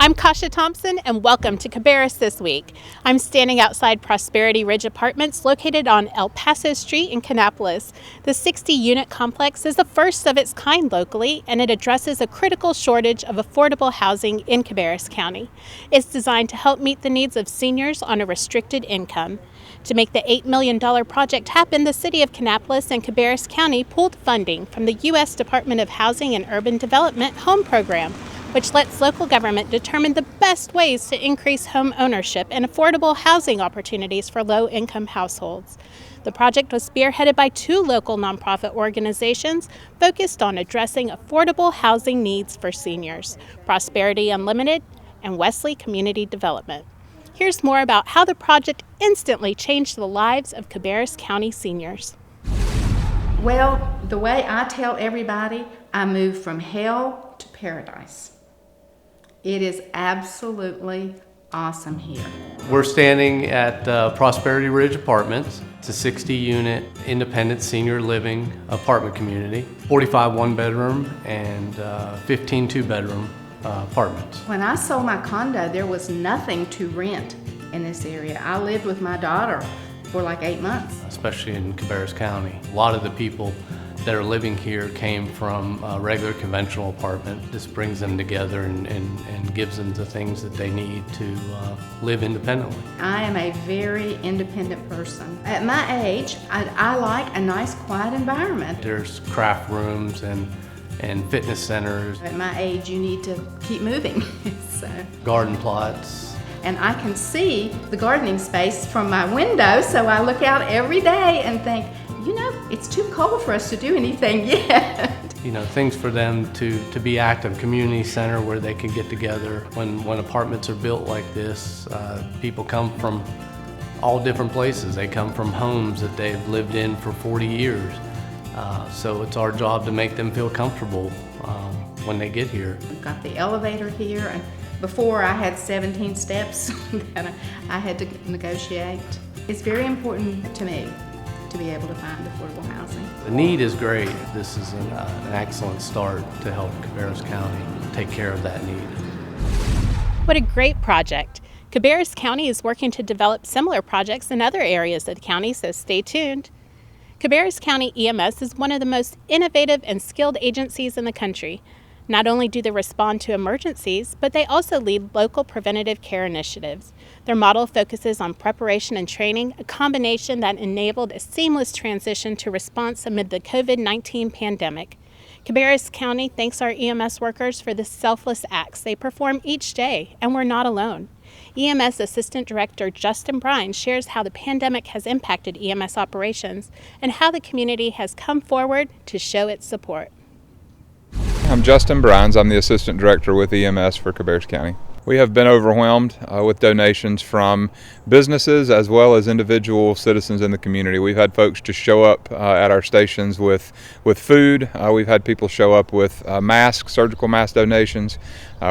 I'm Kasha Thompson, and welcome to Cabarrus This Week. I'm standing outside Prosperity Ridge Apartments located on El Paso Street in Kannapolis. The 60-unit complex is the first of its kind locally, and it addresses a critical shortage of affordable housing in Cabarrus County. It's designed to help meet the needs of seniors on a restricted income. To make the $8 million project happen, the City of Kannapolis and Cabarrus County pooled funding from the U.S. Department of Housing and Urban Development Home Program, which lets local government determine the best ways to increase home ownership and affordable housing opportunities for low-income households. The project was spearheaded by two local nonprofit organizations focused on addressing affordable housing needs for seniors, Prosperity Unlimited and Wesley Community Development. Here's more about how the project instantly changed the lives of Cabarrus County seniors. Well, the way I tell everybody, I moved from hell to paradise. It is absolutely awesome here. We're standing at Prosperity Ridge Apartments. It's a 60-unit independent senior living apartment community, 45 one-bedroom and 15 two-bedroom apartments. When I sold my condo, there was nothing to rent in this area. I lived with my daughter for like 8 months. Especially in Cabarrus County. A lot of the people that are living here came from a regular conventional apartment. This brings them together and gives them the things that they need to live independently. I am a very independent person. At my age, I like a nice quiet environment. There's craft rooms and fitness centers. At my age, you need to keep moving. So. Garden plots. And I can see the gardening space from my window, so I look out every day and think, you know, it's too cold for us to do anything yet. You know, things for them to be active, community center where they can get together. When apartments are built like this, people come from all different places. They come from homes that they've lived in for 40 years. So it's our job to make them feel comfortable when they get here. We've got the elevator here, and before I had 17 steps that I had to negotiate. It's very important to me to be able to find affordable housing. The need is great. This is an excellent start to help Cabarrus County take care of that need. What a great project. Cabarrus County is working to develop similar projects in other areas of the county, so stay tuned. Cabarrus County EMS is one of the most innovative and skilled agencies in the country. Not only do they respond to emergencies, but they also lead local preventative care initiatives. Their model focuses on preparation and training, a combination that enabled a seamless transition to response amid the COVID-19 pandemic. Cabarrus County thanks our EMS workers for the selfless acts they perform each day, and we're not alone. EMS Assistant Director Justin Brine shares how the pandemic has impacted EMS operations and how the community has come forward to show its support. I'm Justin Brines. I'm the Assistant Director with EMS for Cabarrus County. We have been overwhelmed with donations from businesses as well as individual citizens in the community. We've had folks just show up at our stations with food. We've had people show up with masks, surgical mask donations.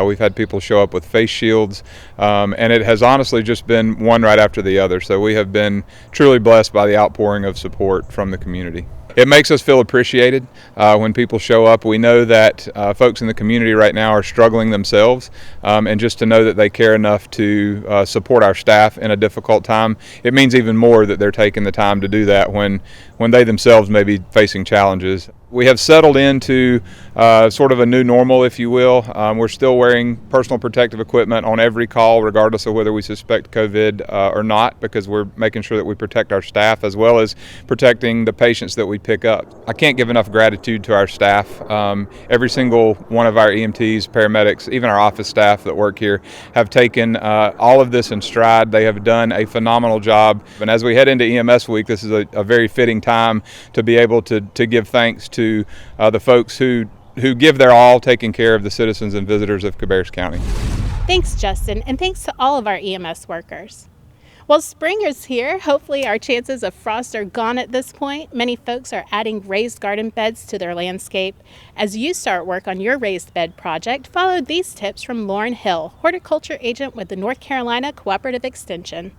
We've had people show up with face shields, and it has honestly just been one right after the other. So we have been truly blessed by the outpouring of support from the community. It makes us feel appreciated when people show up. We know that folks in the community right now are struggling themselves, and just to know that they care enough to support our staff in a difficult time, it means even more that they're taking the time to do that when they themselves may be facing challenges. We have settled into sort of a new normal, if you will. We're still wearing personal protective equipment on every call, regardless of whether we suspect COVID or not, because we're making sure that we protect our staff as well as protecting the patients that we pick up. I can't give enough gratitude to our staff. Every single one of our EMTs, paramedics, even our office staff that work here have taken all of this in stride. They have done a phenomenal job. And as we head into EMS week, this is a very fitting time to be able to give thanks to the folks who give their all taking care of the citizens and visitors of Cabarrus County. Thanks, Justin, and thanks to all of our EMS workers. Well, spring is here. Hopefully our chances of frost are gone at this point. Many folks are adding raised garden beds to their landscape. As you start work on your raised bed project, follow these tips from Lauren Hill, horticulture agent with the North Carolina Cooperative Extension.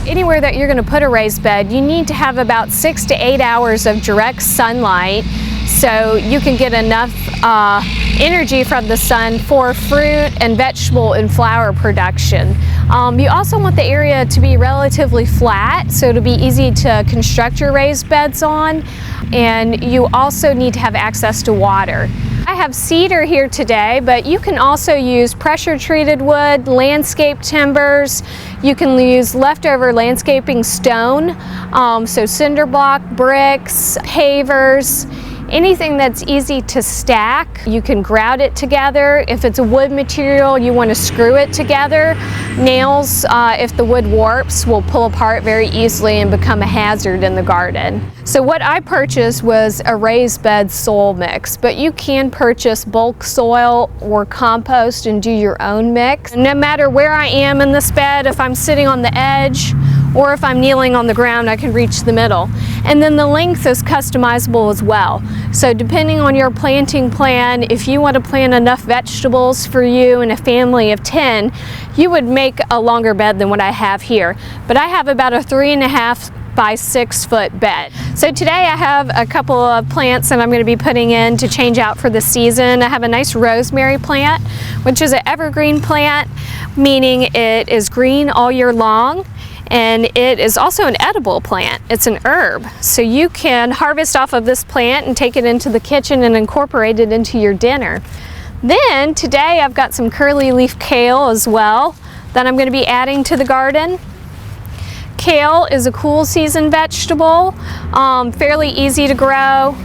Anywhere that you're going to put a raised bed, you need to have about 6 to 8 hours of direct sunlight so you can get enough energy from the sun for fruit and vegetable and flower production. You also want the area to be relatively flat, so to be easy to construct your raised beds on, and you also need to have access to water. I have cedar here today, but you can also use pressure treated wood, landscape timbers. You can use leftover landscaping stone, so cinder block, bricks, pavers, anything that's easy to stack. You can grout it together. If it's a wood material, you want to screw it together. Nails, if the wood warps, will pull apart very easily and become a hazard in the garden. So what I purchased was a raised bed soil mix, but you can purchase bulk soil or compost and do your own mix. No matter where I am in this bed, if I'm sitting on the edge or if I'm kneeling on the ground, I can reach the middle. And then the length is customizable as well. So depending on your planting plan, if you want to plant enough vegetables for you and a family of 10, you would make a longer bed than what I have here. But I have about a 3.5 by 6 foot bed. So today I have a couple of plants that I'm going to be putting in to change out for the season. I have a nice rosemary plant, which is an evergreen plant, meaning it is green all year long. And it is also an edible plant. It's an herb. So you can harvest off of this plant and take it into the kitchen and incorporate it into your dinner. Then today I've got some curly leaf kale as well that I'm going to be adding to the garden. Kale is a cool season vegetable, fairly easy to grow,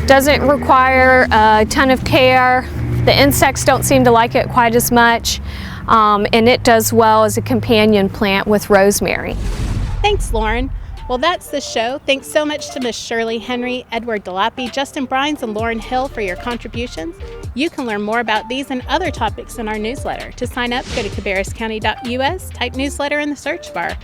doesn't require a ton of care. The insects don't seem to like it quite as much. And it does well as a companion plant with rosemary. Thanks, Lauren. Well, that's the show. Thanks so much to Miss Shirley Henry, Edward Delappy, Justin Brines, and Lauren Hill for your contributions. You can learn more about these and other topics in our newsletter. To sign up, go to cabarruscounty.us, type newsletter in the search bar.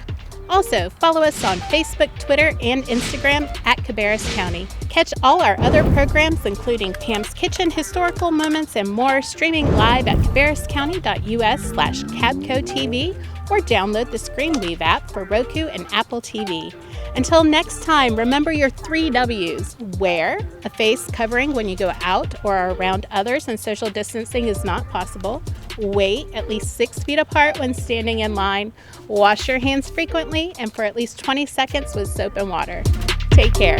Also, follow us on Facebook, Twitter, and Instagram at Cabarrus County. Catch all our other programs, including Pam's Kitchen, Historical Moments, and more, streaming live at cabarruscounty.us/CabcoTV, or download the ScreenWeave app for Roku and Apple TV. Until next time, remember your 3 W's. Wear a face covering when you go out or are around others and social distancing is not possible. Wait at least 6 feet apart when standing in line. Wash your hands frequently and for at least 20 seconds with soap and water. Take care.